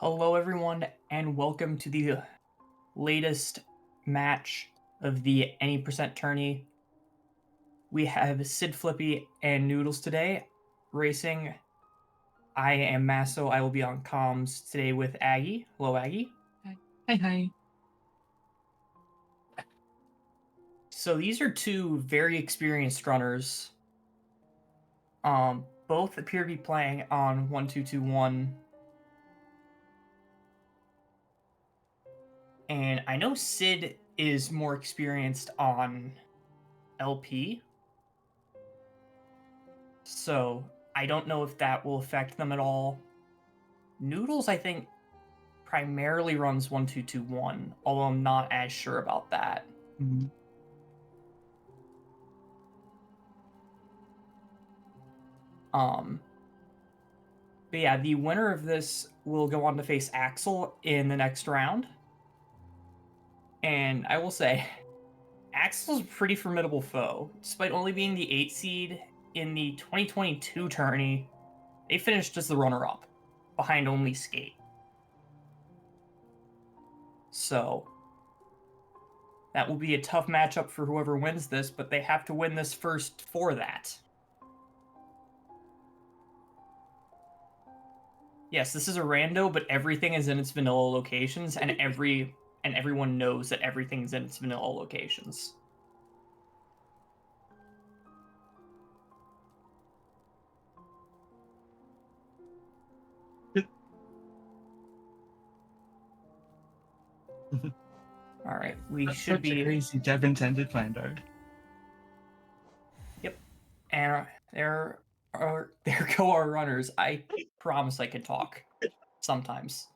Hello, everyone, and welcome to the latest match of the Any Percent Tourney. We have Siddflippy and Noodles today racing. I am Masso. I will be on comms today with Aggie. Hello, Aggie. Hi. So these are two very experienced runners. Both appear to be playing on 1221. And I know Sid is more experienced on LP. So I don't know if that will affect them at all. Noodles, I think, primarily runs 1221, although I'm not as sure about that. Mm-hmm. But yeah, the winner of this will go on to face Axel in the next round. And I will say, Axel's a pretty formidable foe. Despite only being the 8 seed in the 2022 tourney, they finished as the runner-up, behind only Skate. So that will be a tough matchup for whoever wins this, but they have to win this first for that. Yes, this is a rando, but everything is in its vanilla locations, and everyone knows that everything's in its vanilla locations. All right, we That's should such be a crazy dev intended plan, though. Yep, and there go our runners. I promise I can talk sometimes.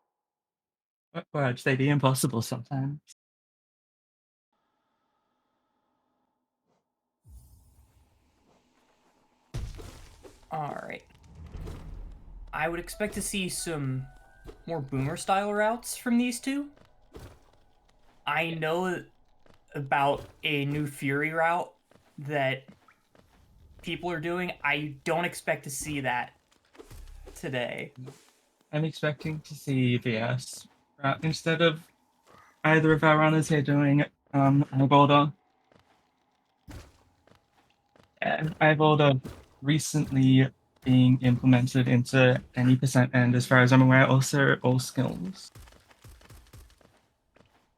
What words? They be impossible sometimes. All right, I would expect to see some more boomer style routes from these two. I know about a new Fury route that people are doing. I don't expect to see that today. I'm expecting to see VS instead of either of our runners here doing Ibolda. And Ibolda recently being implemented into any percent and as far as I'm aware, also all skills.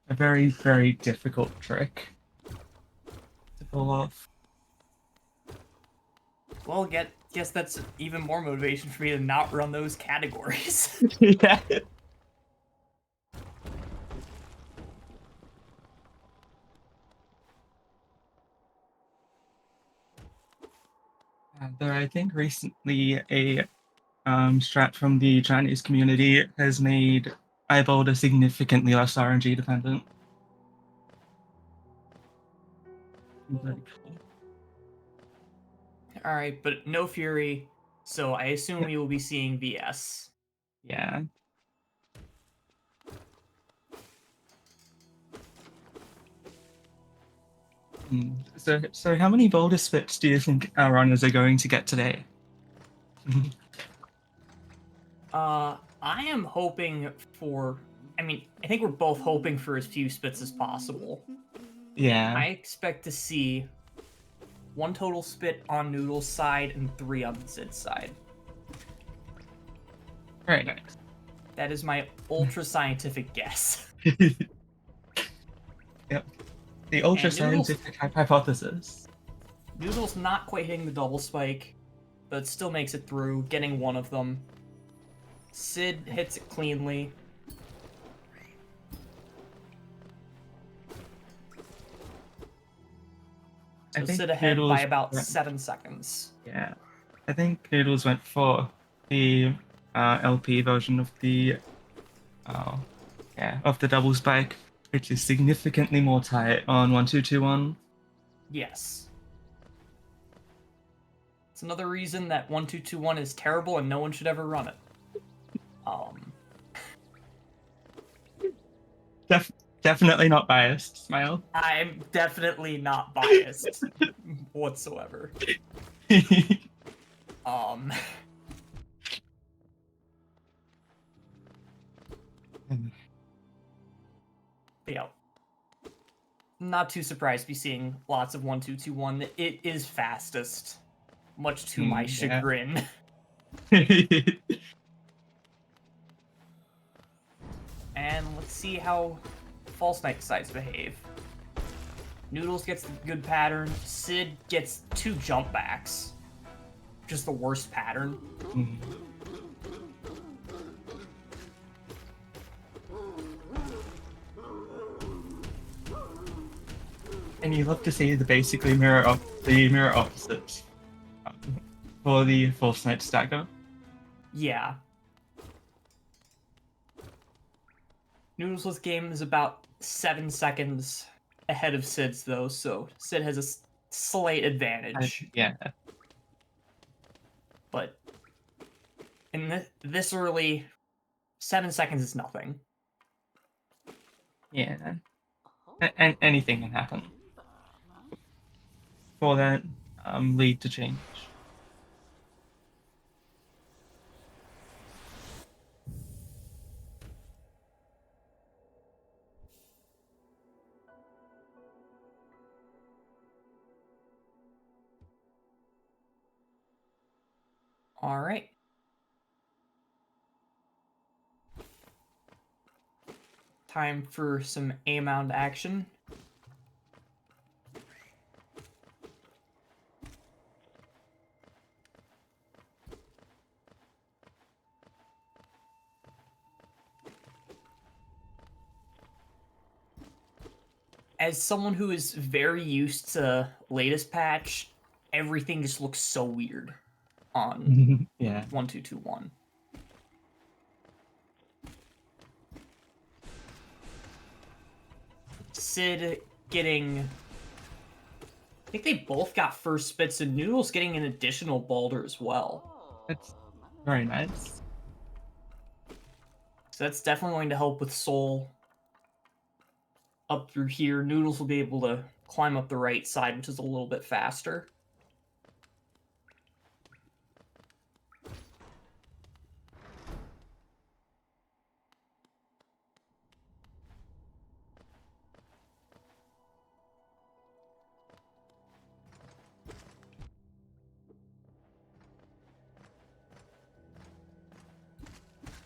A very, very difficult trick to pull off. Well, guess that's even more motivation for me to not run those categories. Yeah. Though I think recently a strat from the Chinese community has made Ibolda significantly less RNG dependent. Very cool. All right, but no Fury, so I assume we will be seeing VS. Yeah. So how many boulder spits do you think our runners are going to get today? I am hoping for. I mean, I think we're both hoping for as few spits as possible. Yeah. I expect to see one total spit on Noodles' side and 3 on Zid's side. Very nice. That is my ultra scientific guess. Yep. The ultra And Noodles, scientific hypothesis. Noodles not quite hitting the double spike, but still makes it through, getting one of them. Sid hits it cleanly. So Sid ahead by about 7 seconds. Yeah. I think Noodles went for the LP version of the of the double spike, which is significantly more tight on 1221. Yes. It's another reason that 1221 is terrible and no one should ever run it. Definitely not biased, Smile. I'm definitely not biased whatsoever. But yeah, not too surprised to be seeing lots of 1-2-2-1. It is fastest, much to my Yeah. chagrin. And let's see how False Knight decides to behave. Noodles gets the good pattern. Sid gets 2 jump backs. Just the worst pattern. Mm. And you love to see the basically mirror opposites for the False Knight stacker. Yeah. Noodles' game is about 7 seconds ahead of Sid's, though, so Sid has a slight advantage. Yeah. But in this early, 7 seconds is nothing. Yeah. And anything can happen for that lead to change. All right. Time for some A-mound action. As someone who is very used to latest patch, everything just looks so weird on Yeah. 1-2-2-1. Sid getting... I think they both got first spits, and Noodles getting an additional Balder as well. That's very nice. So that's definitely going to help with Soul up through here. Noodles will be able to climb up the right side, which is a little bit faster.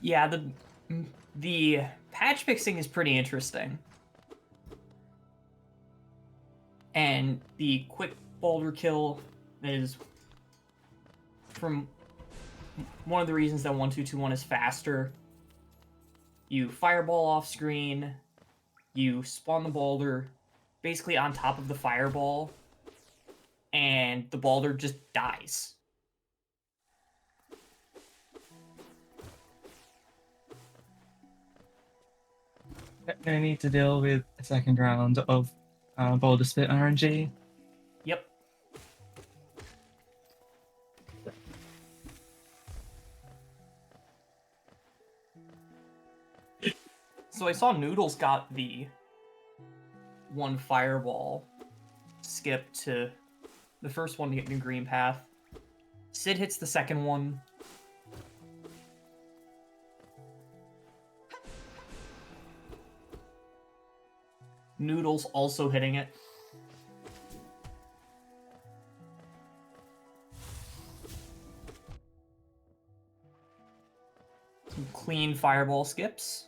Yeah, the patch mixing is pretty interesting. And the quick boulder kill is from one of the reasons that 1-2-2-1 is faster. You fireball off screen, you spawn the boulder basically on top of the fireball, and the boulder just dies. I need to deal with a second round of Boulder Spit RNG. Yep. So I saw Noodles got the one fireball skip to the first one to get in green path. Sid hits the second one. Noodles also hitting it. Some clean fireball skips.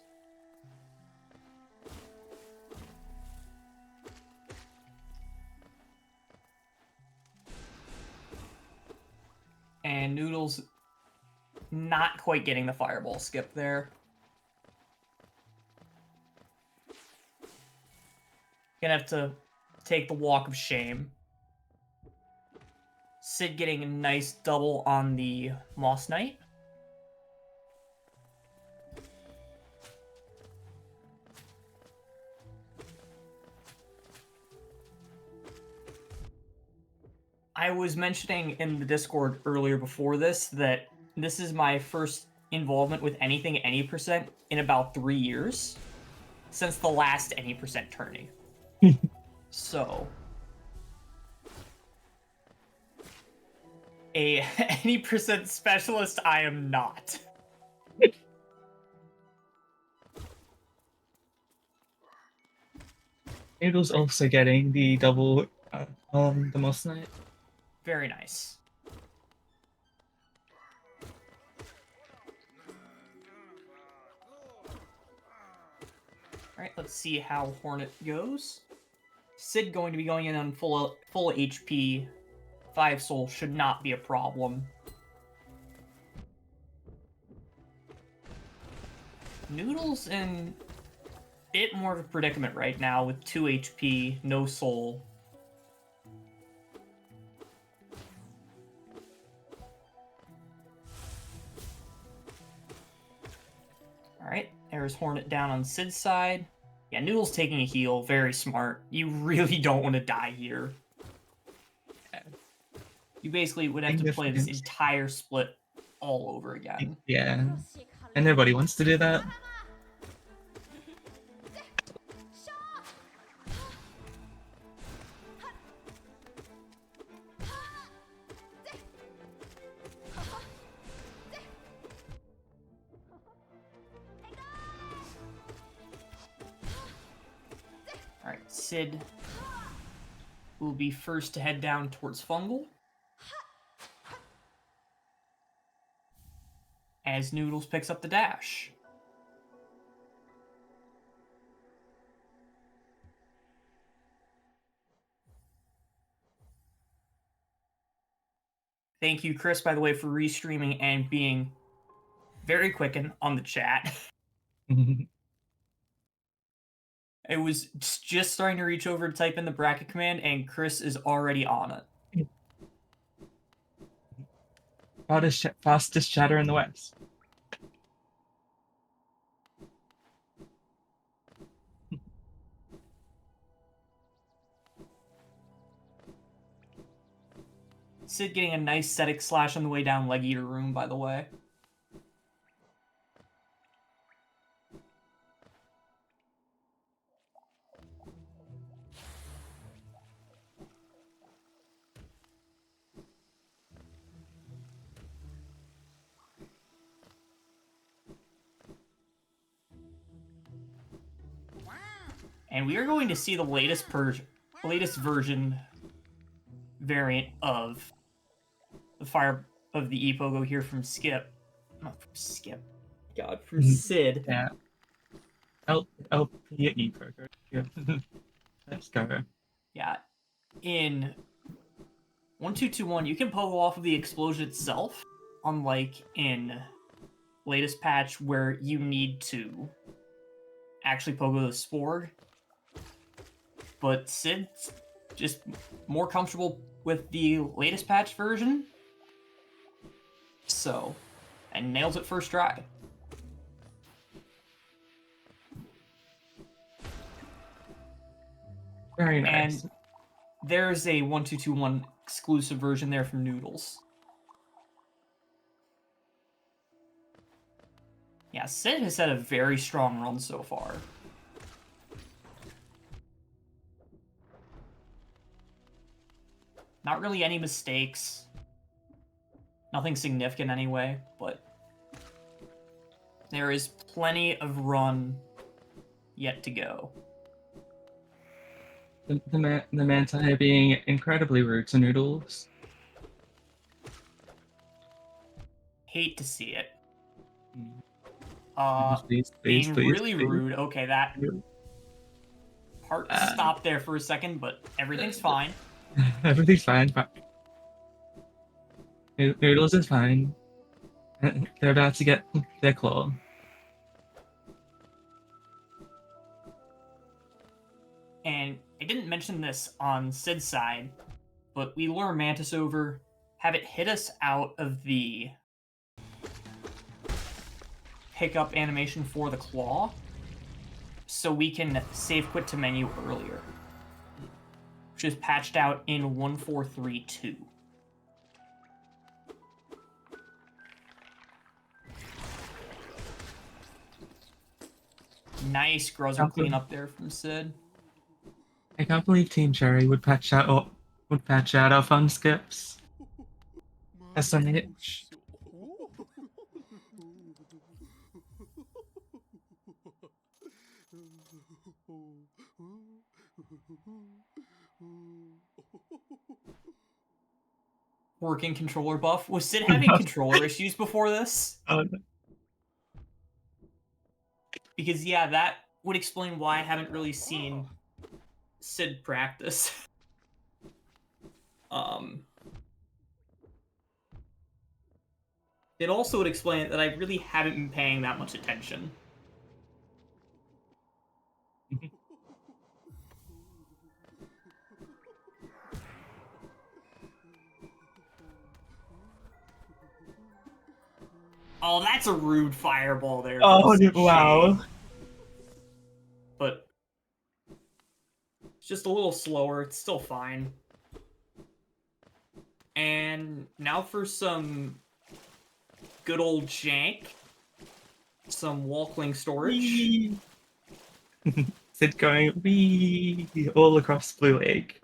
And Noodles not quite getting the fireball skip there. Gonna have to take the walk of shame. Sid getting a nice double on the Moss Knight. I was mentioning in the Discord earlier before this that this is my first involvement with anything any percent in about 3 years since the last any percent tourney. So a any percent specialist I am not. Noodles also getting the double on the Moss Knight. Very nice. Alright, let's see how Hornet goes. Sid going to be going in on full HP. 5 soul should not be a problem. Noodles in a bit more of a predicament right now with 2 HP, no soul. Alright, there's Hornet down on Sid's side. Yeah, Noodle's taking a heal, very smart. You really don't want to die here. You basically would have to play this entire split all over again. Yeah, and nobody wants to do that. Alright, Sid will be first to head down towards Fungal. As Noodles picks up the dash. Thank you, Chris, by the way, for restreaming and being very quicken on the chat. It was just starting to reach over to type in the bracket command, and Chris is already on it. Fastest chatter in the West. Sid getting a nice static slash on the way down Leg Eater Room, by the way. And we are going to see the latest version variant of the Fire of the Epogo here from Skip. Not from Skip. God, from Sid. Yeah. LP Epogo. Yeah. Let's go. Yeah. In 1221, you can pogo off of the explosion itself, unlike in latest patch where you need to actually pogo the Sporg. But Sid's just more comfortable with the latest patch version. So, and nails it first try. Very nice. And there's a 1221 exclusive version there from Noodles. Yeah, Sid has had a very strong run so far. Not really any mistakes. Nothing significant anyway, but there is plenty of run yet to go. The Manti being incredibly rude to Noodles. Hate to see it. Please, Being really rude. Okay, that part stopped there for a second, but everything's fine. Everything's fine. Noodles is fine. They're about to get their claw. And I didn't mention this on Sid's side, but we lure Mantis over, have it hit us out of the pickup animation for the claw, so we can save quit to menu earlier, which is patched out in 1432. Nice Gruzzer clean up there from Sid. I can't believe Team Cherry would patch out our fun skips. SMH. Working controller buff. Was Sid having controller issues before this? No. Because yeah, that would explain why I haven't really seen Sid practice. It also would explain that I really haven't been paying that much attention. Oh, that's a rude fireball there. Oh, Shade. wow. But it's just a little slower. It's still fine. And now for some good old jank. Some walkling storage. Whee! Sid going wee all across Blue Lake.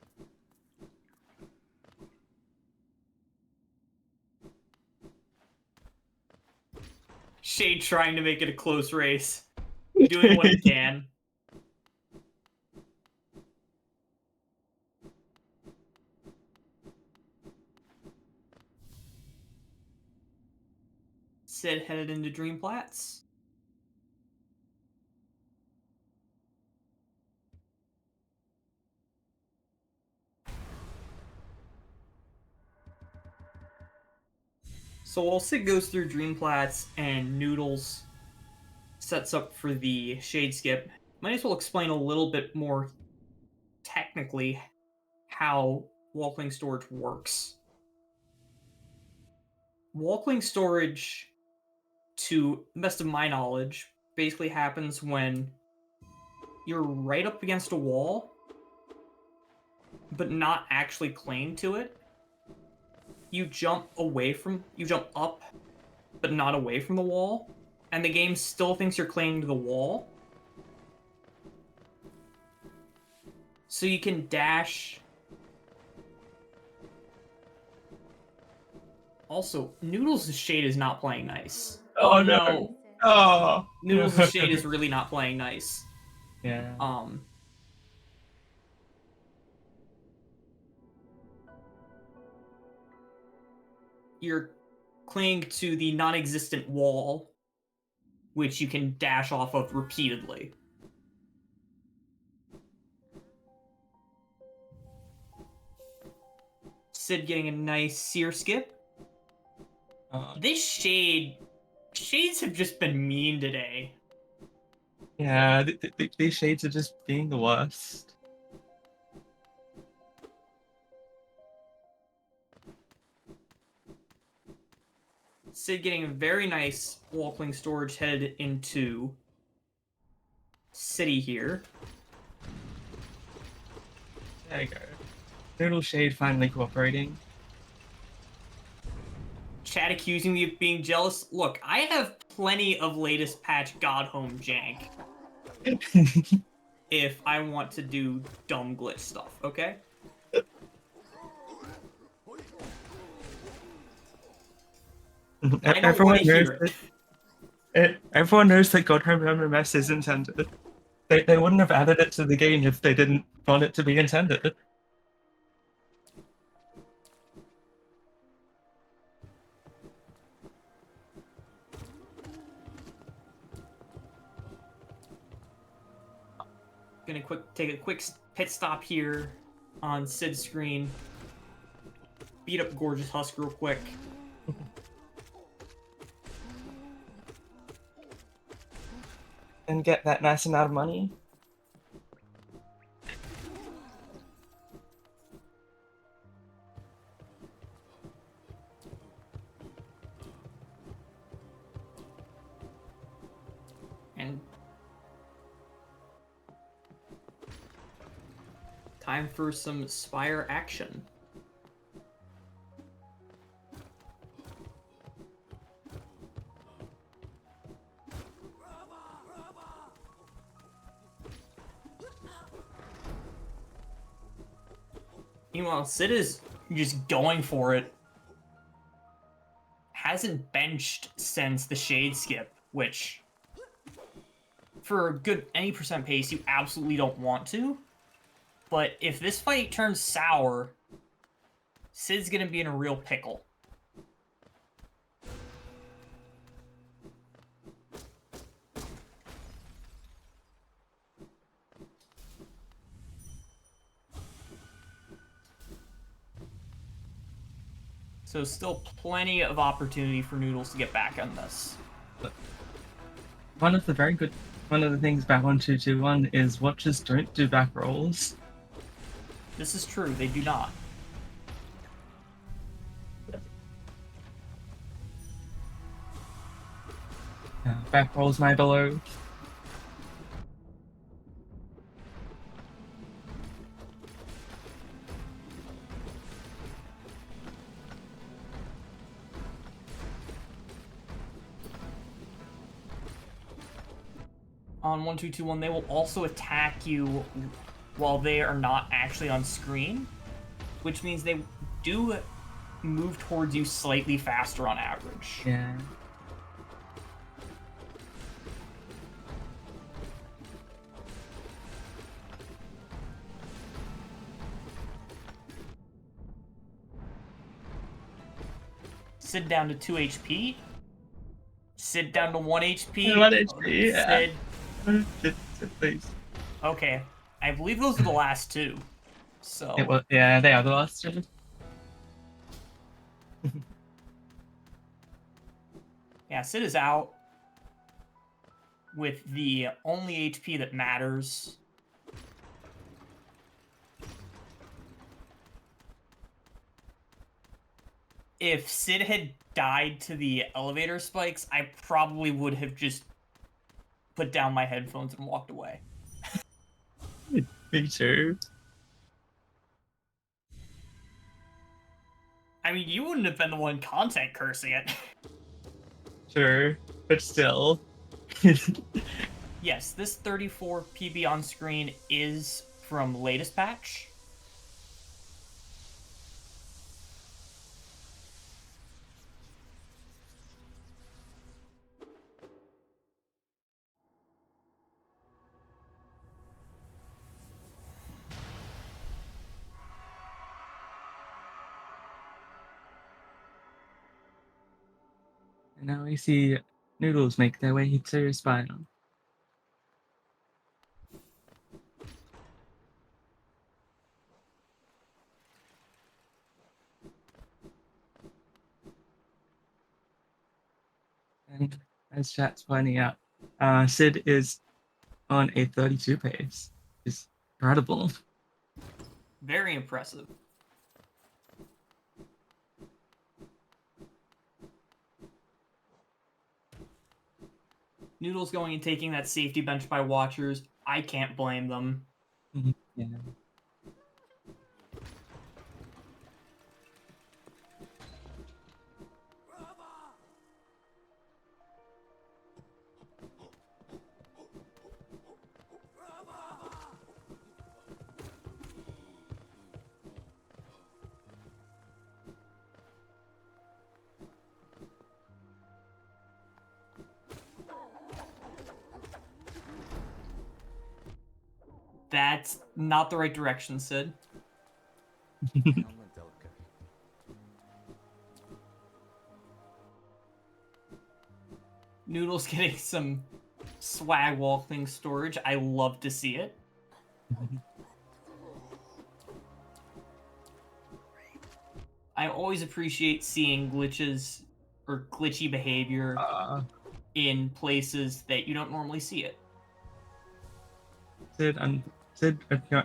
Shade trying to make it a close race. Doing what he can. Sid headed into Dream Plats. So while Sid goes through Dream Plats and Noodles sets up for the Shade Skip, might as well explain a little bit more technically how Walkling Storage works. Walkling Storage, to the best of my knowledge, basically happens when you're right up against a wall, but not actually clinging to it. You jump up, but not away from the wall, and the game still thinks you're clinging to the wall. So you can dash. Also, Noodles' Shade is not playing nice. Oh no. Oh. Noodles' Shade is really not playing nice. Yeah. You're clinging to the non-existent wall, which you can dash off of repeatedly. Sid getting a nice sear skip. This shades have just been mean today. Yeah, these shades are just being the worst. Sid getting a very nice walkling storage headed into City here. There you go. Noodle Shade finally cooperating. Chat accusing me of being jealous. Look, I have plenty of latest patch God Home jank if I want to do dumb glitch stuff, okay? I don't want to hear it. Everyone knows that God Home MMS is intended. They wouldn't have added it to the game if they didn't want it to be intended. Gonna take a quick pit stop here on Sid's screen. Beat up Gorgeous Husk real quick. And get that nice amount of money. And time for some Spire action. Meanwhile, Sid is just going for it. Hasn't benched since the Shade Skip, which, for a good any percent pace, you absolutely don't want to. But if this fight turns sour, Sid's gonna be in a real pickle. So still plenty of opportunity for Noodles to get back on this. One of the things about 1-2-2-1 is watchers don't do back rolls. This is true, they do not. Back rolls my below. On 1-2-2-1, they will also attack you while they are not actually on screen, which means they do move towards you slightly faster on average. Yeah. Sid down to 2 HP. Sid down to 1 HP. 1 HP, yeah. Sid. Please. Okay. I believe those are the last two. So. Yeah, they are the last two. Yeah, Sid is out with the only HP that matters. If Sid had died to the elevator spikes, I probably would have just put down my headphones and walked away. Me too. I mean, you wouldn't have been the one content cursing it. Sure, but still. Yes, this 34 PB on screen is from latest patch. And now we see Noodles make their way to Spinal. And as chat's pointing out, Sid is on a 32 pace. It's incredible. Very impressive. Noodles going and taking that safety bench by watchers. I can't blame them. Yeah. That's not the right direction, Sid. Noodles getting some swag walking storage. I love to see it. I always appreciate seeing glitches or glitchy behavior in places that you don't normally see it. Sid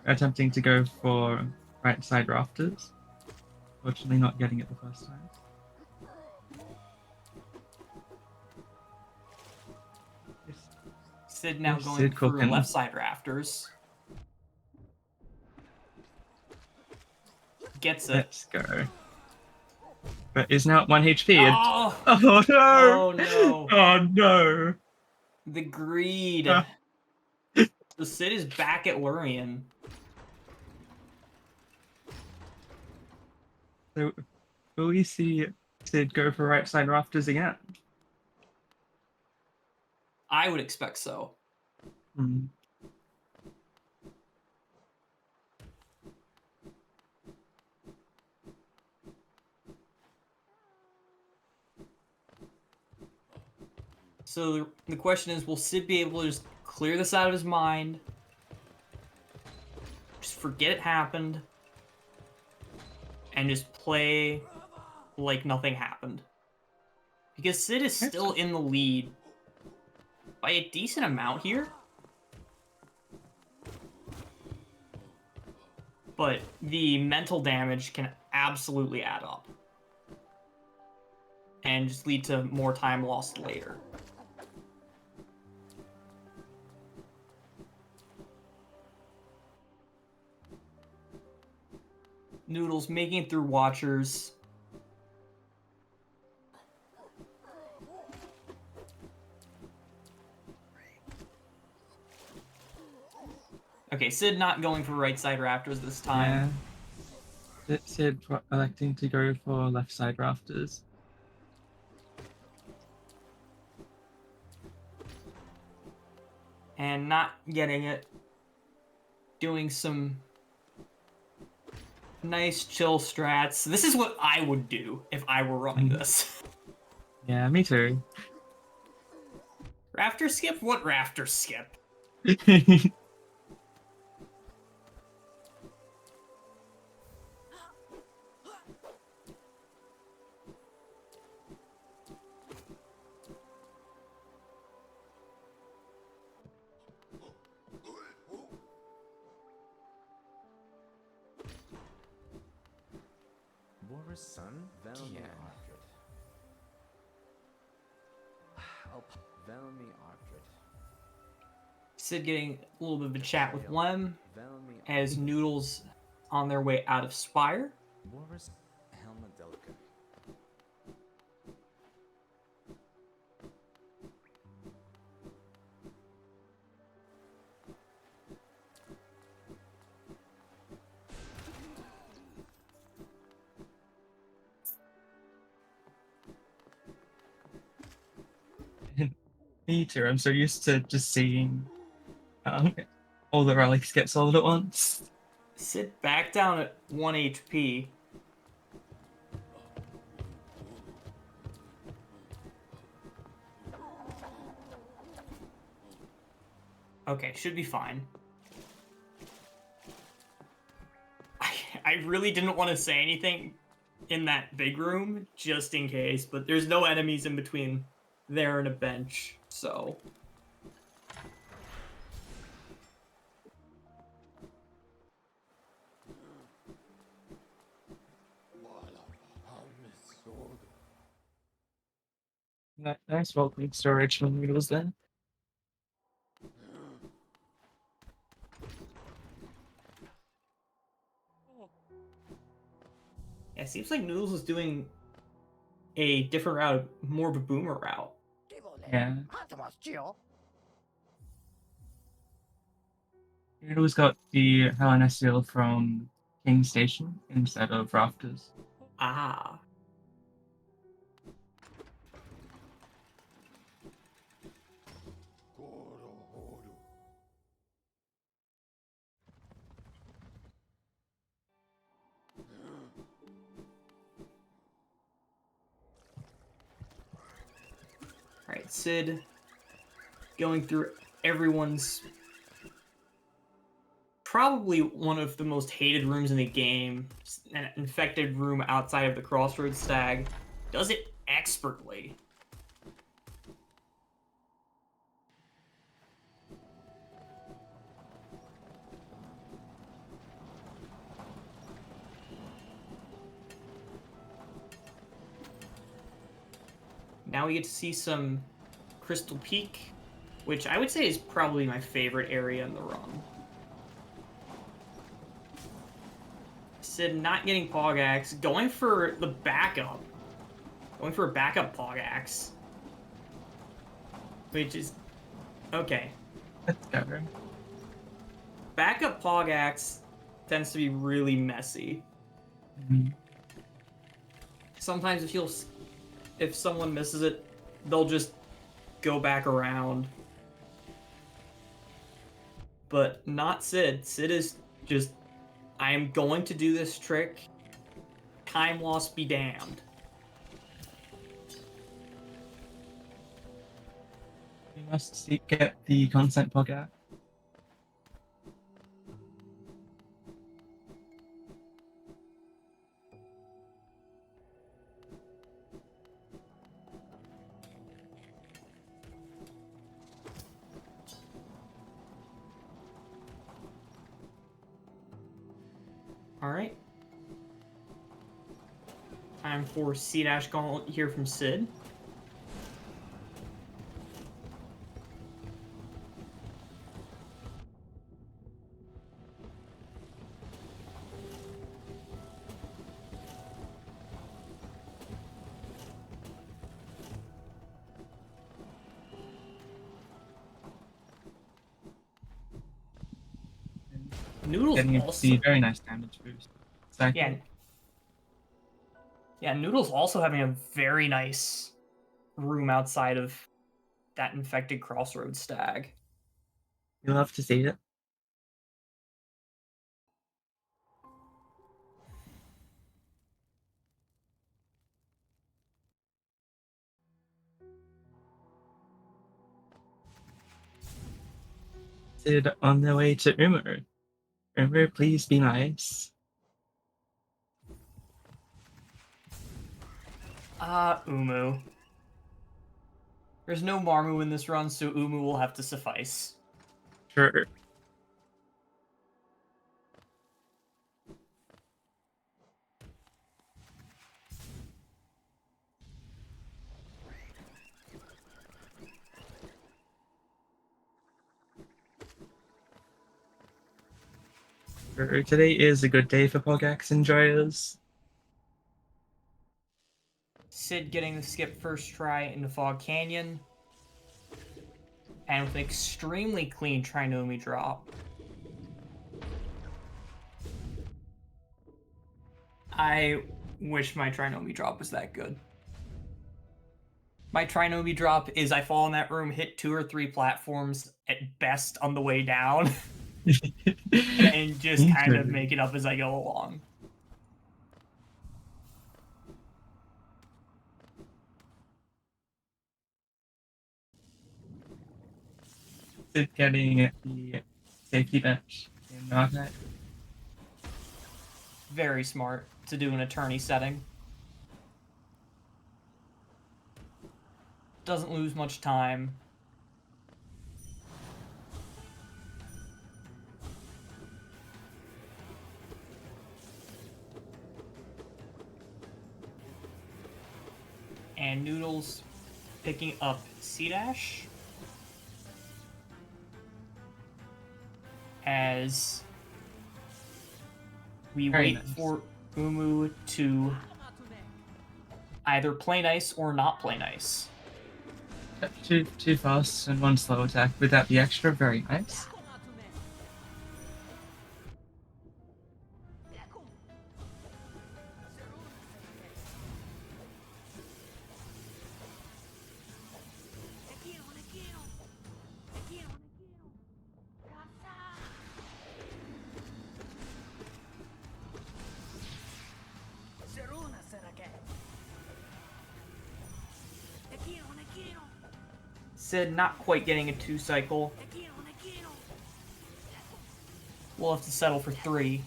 attempting to go for right side rafters. Fortunately not getting it the first time. Sid now going for cooking. left side rafters. Gets it. Let's go. But is now at 1 HP. Oh, oh no! Oh no! Oh no! The greed. So Sid is back at Lurian. So will we see Sid go for right side rafters again? I would expect so. So the question is, will Sid be able to just clear this out of his mind? Just forget it happened. And just play like nothing happened. Because Sid is still in the lead by a decent amount here. But the mental damage can absolutely add up. And just lead to more time lost later. Noodles making it through Watchers. Okay, Sid not going for right side rafters this time. Yeah. Sid electing to go for left side rafters. And not getting it. Doing some nice chill strats. This is what I would do if I were running this. Yeah, me too. Rafter skip? What rafter skip? Vår son Velmi Arcred. Velmi Arcred. Sid getting a little bit of a chat with Lem Velmi as Noodles on their way out of Spire. Boris Helma Delica. Me too. I'm so used to just seeing all the relics get sold at once. Sid back down at 1 HP. Okay, should be fine. I really didn't want to say anything in that big room, just in case, but there's no enemies in between there and a bench, so... Nice bulky storage from Noodles there. Yeah, it seems like Noodles is doing a different route, more of a boomer route. Yeah. Noodles got the Helena seal from King Station instead of Rafters. Ah. Alright, Sid going through everyone's probably one of the most hated rooms in the game, an infected room outside of the Crossroads Stag. Does it expertly. Now we get to see some Crystal Peak, which I would say is probably my favorite area in the run. Sid not getting Pogax, going for the backup. Going for a backup Pogax. Which is... okay. Let's go. Backup Pogax tends to be really messy. Sometimes if someone misses it, they'll just go back around. But not Sid. Sid is just, I am going to do this trick. Time loss be damned. We must get the consent podcast. Alright. Time for C-Dash Gauntlet here from Sid. Noodles Getting also... the very nice damage boost. Cycle. Yeah. Yeah, Noodles also having a very nice room outside of that infected crossroads stag. You love to see it. Sid on their way to Umu. Umu, please be nice. Umu. There's no Marmu in this run, so Umu will have to suffice. Sure. Sure. Today is a good day for Pogax enjoyers. Sid getting the skip first try into Fog Canyon. And with an extremely clean Trinomi drop. I wish my Trinomi drop was that good. My Trinomi drop is I fall in that room, hit 2 or 3 platforms at best on the way down, and just kind of make it up as I go along. Sid getting the safety bench in Knockout. Very smart to do an attorney setting. Doesn't lose much time. And Noodles picking up C-Dash. As we Very wait nice. for Umu to either play nice or not play nice. Two fast and one slow attack. Would that be extra? Very nice. Sid not quite getting a 2 cycle. We'll have to settle for 3.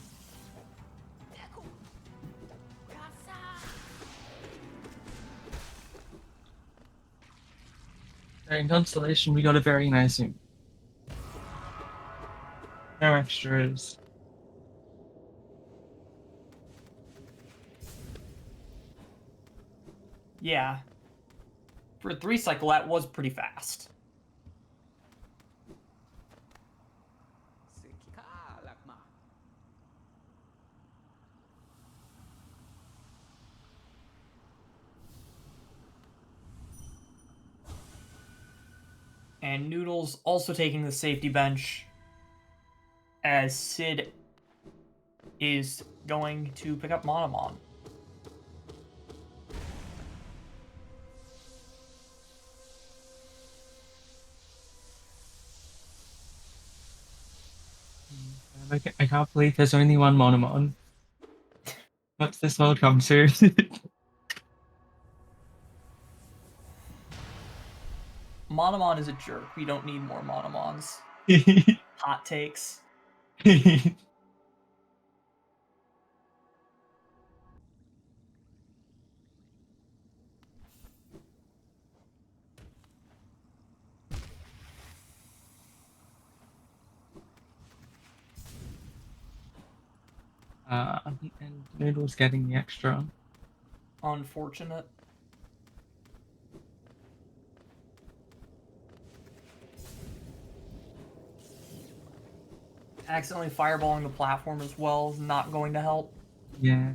In Constellation, we got a very nice Umu. No extras. Yeah. For a 3 cycle, that was pretty fast. And Noodles also taking the safety bench as Sid is going to pick up Monomon. I can't believe there's only one Monomon. What's this world come to? Monomon is a jerk. We don't need more Monomons. Hot takes. And Noodles getting the extra. Unfortunate. Accidentally fireballing the platform as well is not going to help. Yeah.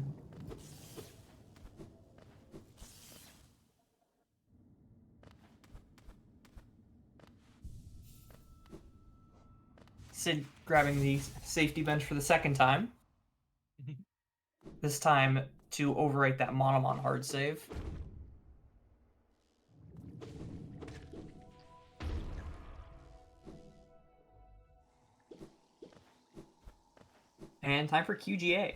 Sid grabbing the safety bench for the second time. This time to overwrite that Monomon hard save. And time for QGA.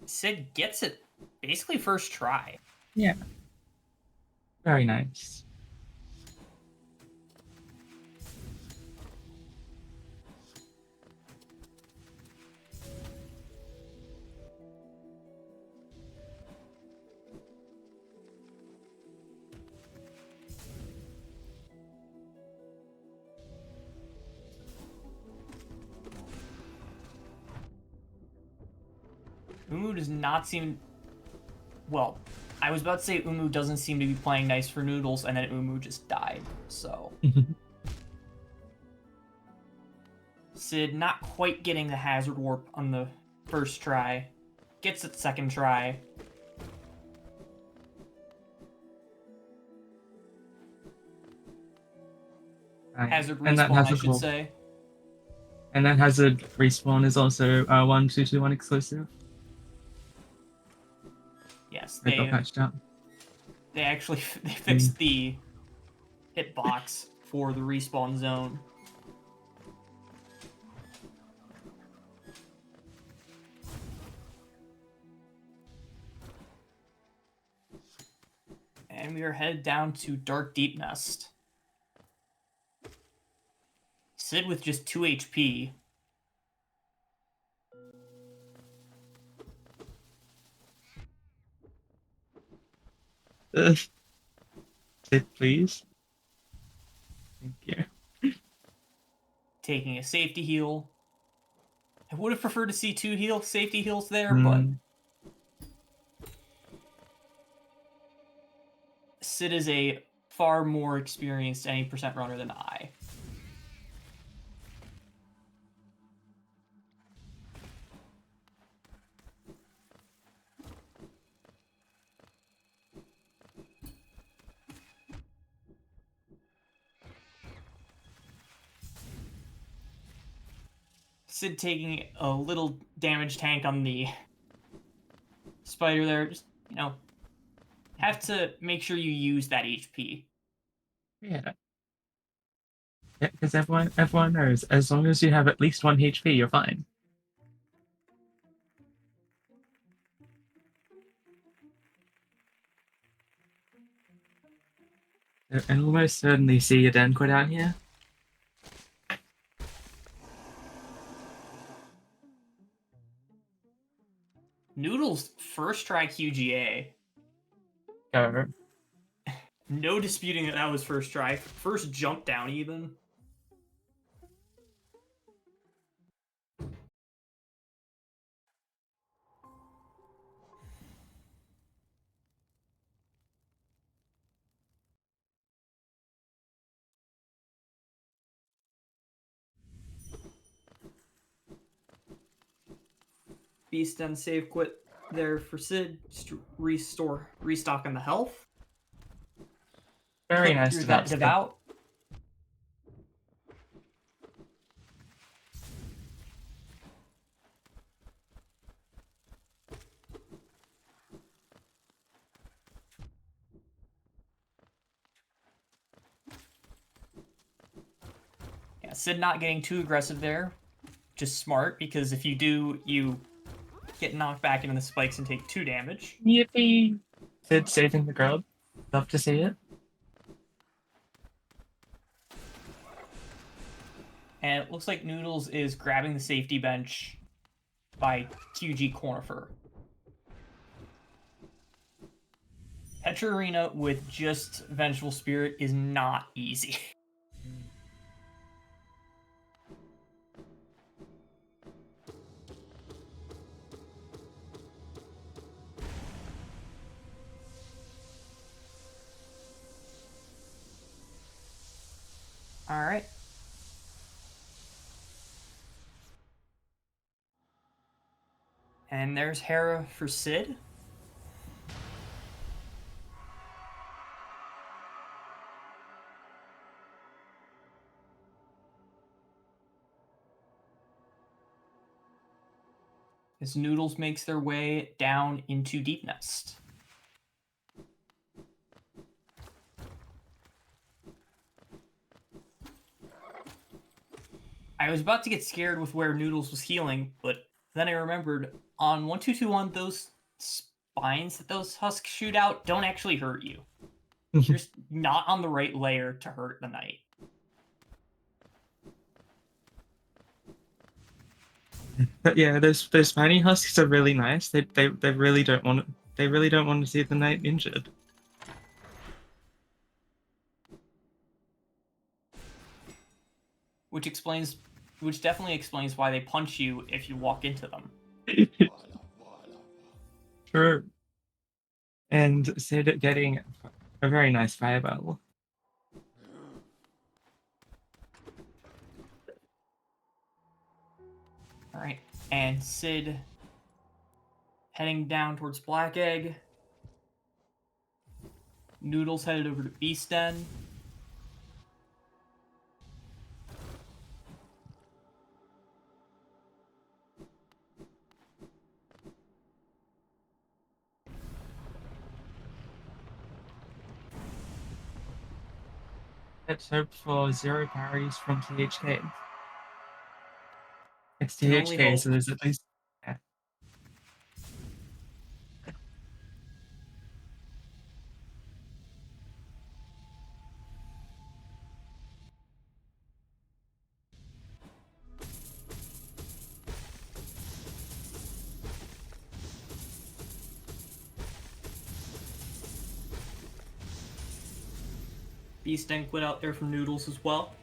Sid gets it basically first try. Yeah. Very nice. Umu does not seem... Well, I was about to say Umu doesn't seem to be playing nice for Noodles, and then Umu just died, so... Sid not quite getting the Hazard Warp on the first try. Gets it second try. Hazard And that respawn, I Hazard should Warp. say. And that Hazard respawn is also 1-2-2-1 exclusive. Yes, They got patched out. they actually they fixed the hitbox for the respawn zone. And we are headed down to Dark Deep Nest. Sid with just 2 HP. Sid, please. Thank you. Taking a safety heal. I would have preferred to see 2 safety heals there, but Sid is a far more experienced any percent runner than I. Sid taking a little damage tank on the spider there. Just, have to make sure you use that HP. Yeah. Because everyone knows, as long as you have at least 1 HP, you're fine. And almost certainly see your Danquid out here. Noodles first try QGA. Go. No disputing that was first try. First jump down even. Beast and save quit there for Sid. Just restock on the health. Very Click nice through to that skip. devout. Yeah, Sid not getting too aggressive there. Just smart, because if you do, you get knocked back into the spikes and take 2 damage. Yippee! Sid saving the girl. Love to see it. And it looks like Noodles is grabbing the safety bench by QG Cornifer. Petra Arena with just Vengeful Spirit is not easy. All right. And there's Hera for Sid. As Noodles makes their way down into Deep Nest. I was about to get scared with where Noodles was healing, but then I remembered on 1221, those spines that those husks shoot out don't actually hurt you. You're just not on the right layer to hurt the knight. But yeah, those spiny husks are really nice. They really don't want to see the knight injured. Which definitely explains why they punch you if you walk into them. True. And Sid getting a very nice fireball. All right, and Sid heading down towards Black Egg. Noodles headed over to Beast Den. Let's hope for 0 parries from THK. It's Can only THK, hope. so there's at least. Yeah. Beast Den quit out there from Noodles as well.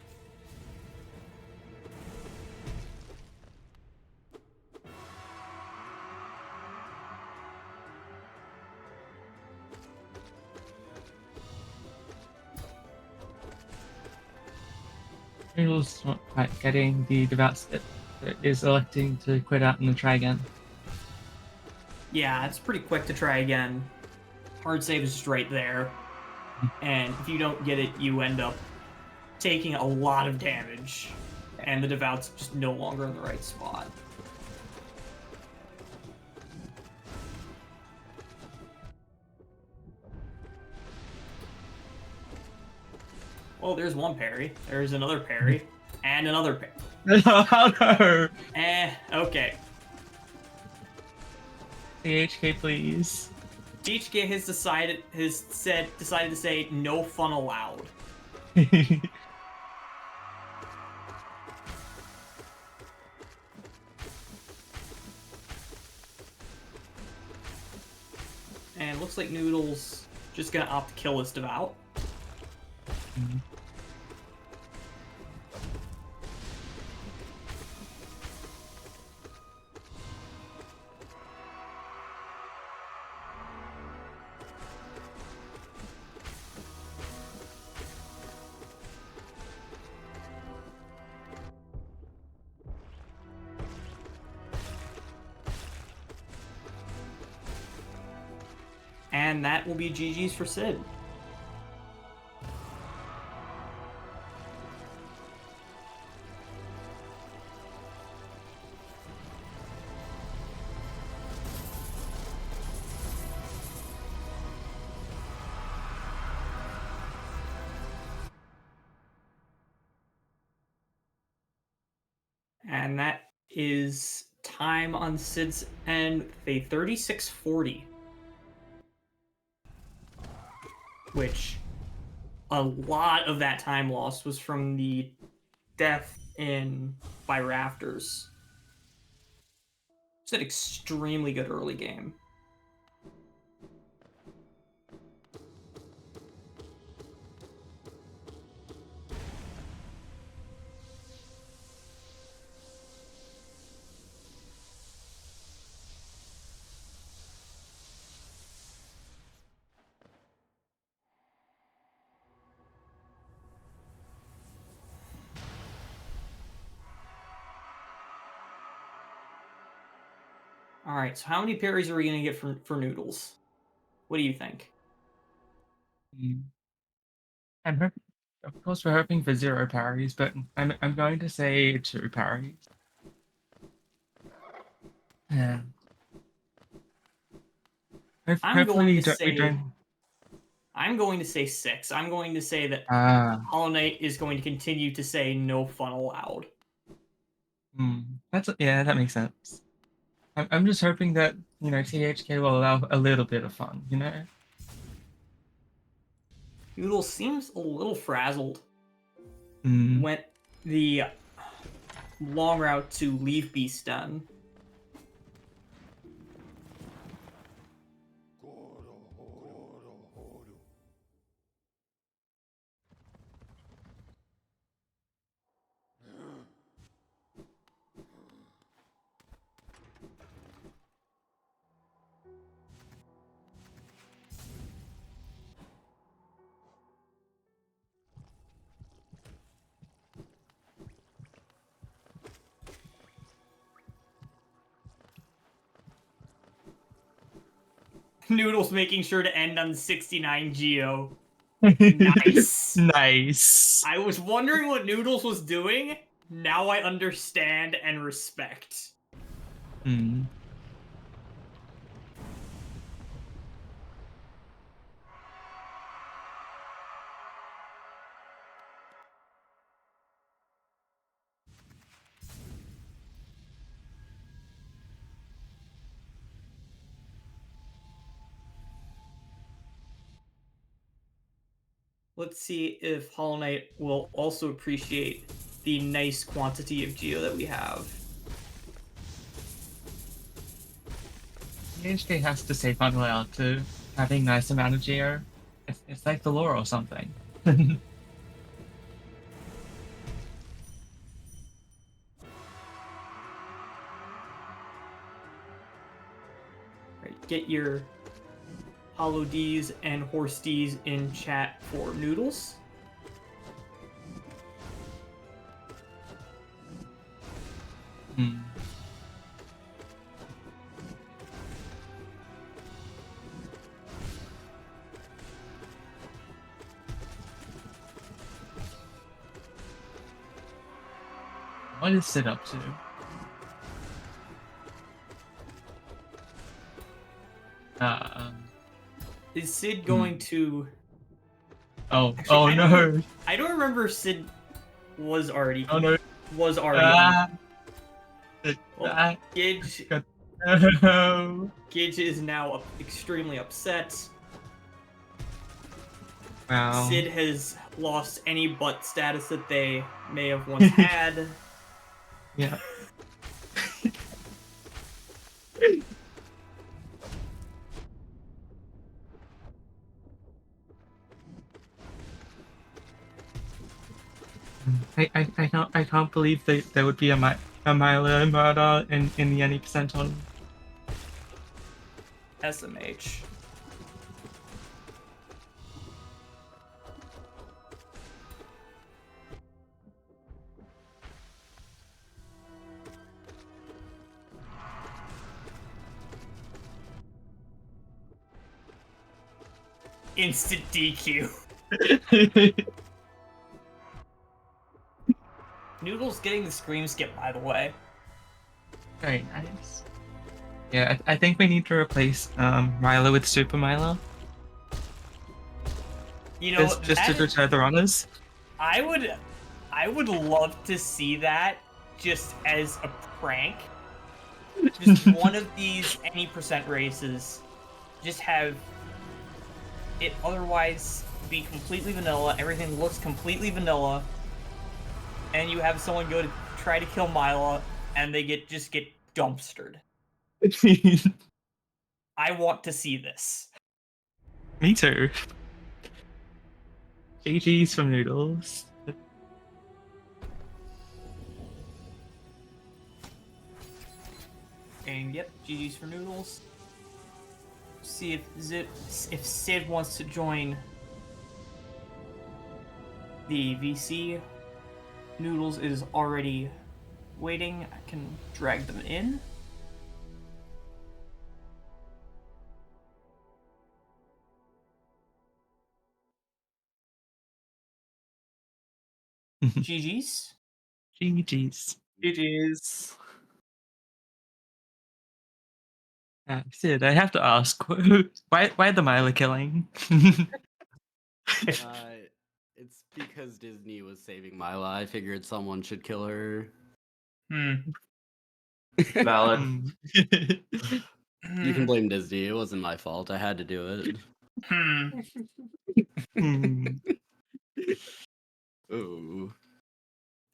Noodles not quite getting the devout step, but is electing to quit out and then try again. Yeah, it's pretty quick to try again. Hard save is just right there. And if you don't get it, you end up taking a lot of damage. And the devout's just no longer in the right spot. Well, there's one parry. There's another parry. And another parry. Oh no! Okay. THK, please. THK has decided to say no fun allowed. And looks like Noodles just gonna opt to kill his devout. And that will be GG's for Sid. And that is time on Sid's end, a 36-40. which a lot of that time lost was from the death by Rafters. It's an extremely good early game. All right, so how many parries are we going to get for Noodles? What do you think? Of course, we're hoping for 0 parries, but I'm going to say 2 parries. Yeah. I'm going to we say don't. I'm going to say 6. I'm going to say that Hollow Knight is going to continue to say no fun allowed. That makes sense. I'm just hoping that THK will allow a little bit of fun. Noodles seems a little frazzled. Mm. Went the long route to Leaf Beast Den. Noodles making sure to end on 69 Geo. Nice. Nice. I was wondering what Noodles was doing. Now I understand and respect. Hmm. Let's see if Hollow Knight will also appreciate the nice quantity of Geo that we have. THK has to say fun well to having nice amount of geo. It's like the lore or something. Right, get your Hollow D's and Horse D's in chat for Noodles. Hmm. What is Sid up to? Is Sid going to... Oh, Actually, oh no! I don't remember if Sid was already... Oh no! Was already... Well, Gidge. Gidge is now extremely upset. Wow. Sid has lost any butt status that they may have once had. Yeah. I can't believe there would be a Milo murder in the any percent on SMH. Instant DQ. Noodles getting the scream skip, by the way. Very nice. Yeah, I think we need to replace Milo with Super Milo. You know, just to deter the runners. I would love to see that just as a prank. Just one of these any percent races just have it otherwise be completely vanilla, everything looks completely vanilla, and you have someone go to try to kill Mila, and they just get dumpstered. I want to see this. Me too. GG's from Noodles. And yep, GG's for Noodles. See if Sid wants to join the VC. Noodles is already waiting. I can drag them in. GG's. GG's. GG's. Sid, I have to ask, why the Mila killing? It's because Disney was saving Mila. I figured someone should kill her. Valid. You can blame Disney. It wasn't my fault. I had to do it. Ooh.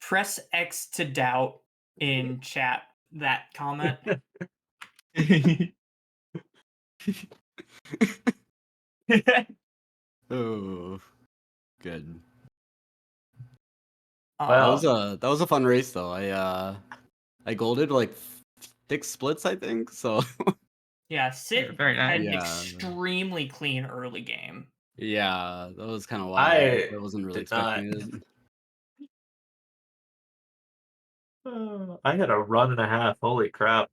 Press X to doubt in chat that comment. Oh, good. Well, That was a fun race though. I golded like 6 splits, I think. So yeah, Sid Very nice. had an Yeah. extremely clean early game. yeah, that was kind of I wild. I wasn't really did not. expecting it. I had a run and a half. Holy crap.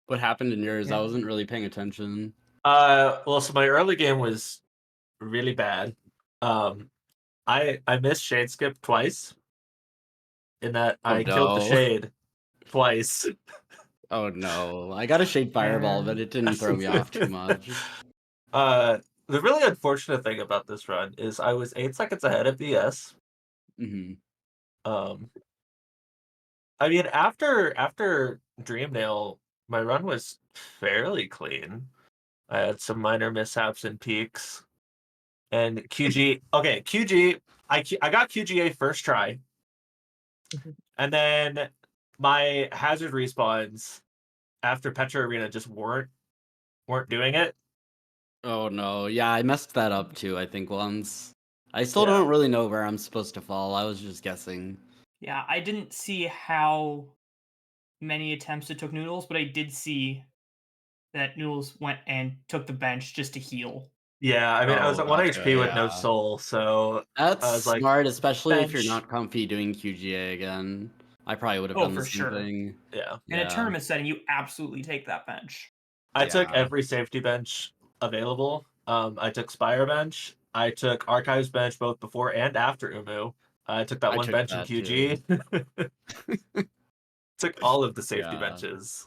What happened in yours? I Yeah. wasn't really paying attention. Well, so my early game was really bad. I missed Shade Skip twice. In that I killed the no. Shade twice. Oh no, I got a shade fireball, but it didn't throw me off too much. The really unfortunate thing about this run is I was 8 seconds ahead of BS. Hmm. I mean, after Dreamnail, my run was fairly clean. I had some minor mishaps and peaks. And QG, okay, QG, I got QGA first try. And then my hazard respawns after Petra Arena just weren't doing it. Oh no, yeah, I messed that up too, I think once. I still Yeah. don't really know where I'm supposed to fall. I was just guessing. Yeah, I didn't see how many attempts it took Noodles, but I did see that Noodles went and took the bench just to heal. Yeah, I mean, I was Oh, at 1 gotcha, HP with no yeah. soul, so That's I was like, smart, especially if you're bench. not comfy doing QGA again. I probably would have Oh, done the for same sure. thing. yeah. In a tournament setting, you absolutely take that bench. I took Yeah. every safety bench available. I took Spire bench. I took Archives bench both before and after Umu. I took that I one took bench in that QG. Took all of the safety Yeah. benches.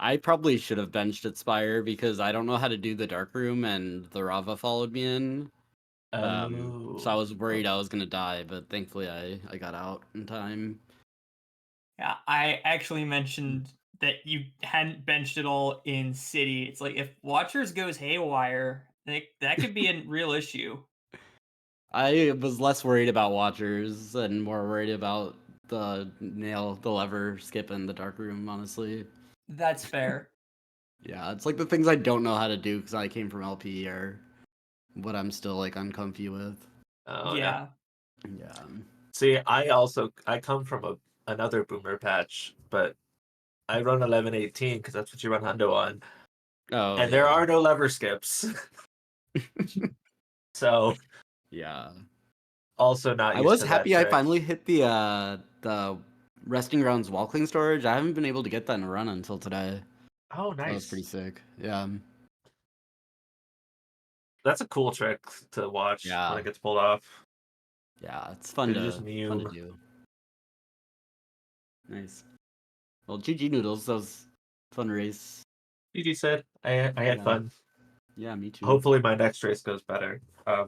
I probably should have benched at Spire because I don't know how to do the dark room and the Rava followed me in. So I was worried I was gonna die, but thankfully I got out in time. Yeah, I actually mentioned that you hadn't benched at all in City. It's like if Watchers goes haywire, that could be a real issue. I was less worried about Watchers and more worried about the lever skip in the dark room, honestly. That's fair. Yeah, it's like the things I don't know how to do because I came from LP or what I'm still like uncomfy with. Oh yeah. Yeah. See, I come from another boomer patch, but I run 1118 because that's what you run Hundo on, Oh, and there are no lever skips. So yeah. also not. I Used was to happy that I trick. finally hit the resting grounds wall cling storage. I haven't been able to get that in a run until today. Oh, That was nice. pretty sick. Yeah. That's a cool trick to watch Yeah. when it gets pulled off. Yeah, it's fun You to just fun to Mew. do. Nice. Well, GG Noodles, that was a fun race. GG said I had Yeah. fun. Yeah, me too. Hopefully my next race goes better. Yeah,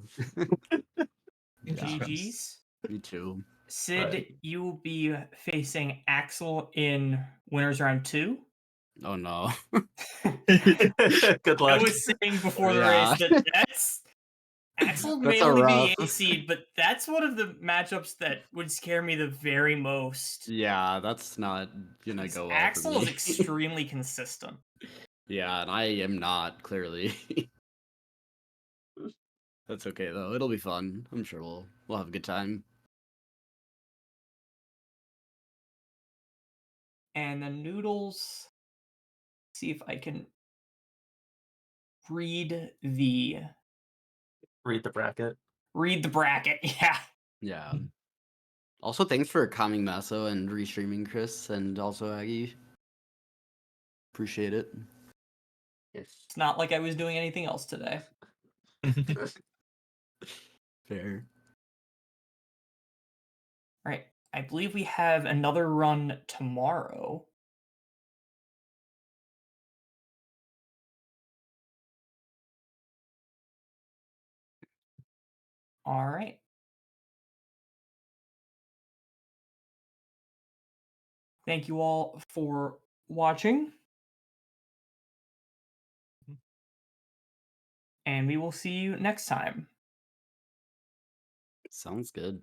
GG's. me too. Sid, Right. you will be facing Axel in winners round 2. Oh no. Good I luck. was saying before the Yeah. race that Axel may That's a only be rough. the A seed, but that's one of the matchups that would scare me the very most. Yeah, that's not gonna 'Cause go well for Axel is me. extremely consistent. Yeah, and I am not, clearly. That's okay though. It'll be fun. I'm sure we'll have a good time. And then Noodles, see if I can read the Read the bracket. bracket. Yeah. Yeah. Also, thanks for calming Masso and restreaming Chris and also Aggie. Appreciate it. Yes. It's not like I was doing anything else today. Fair. All right. I believe we have another run tomorrow. All right. Thank you all for watching. And we will see you next time. Sounds good.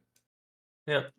Yep.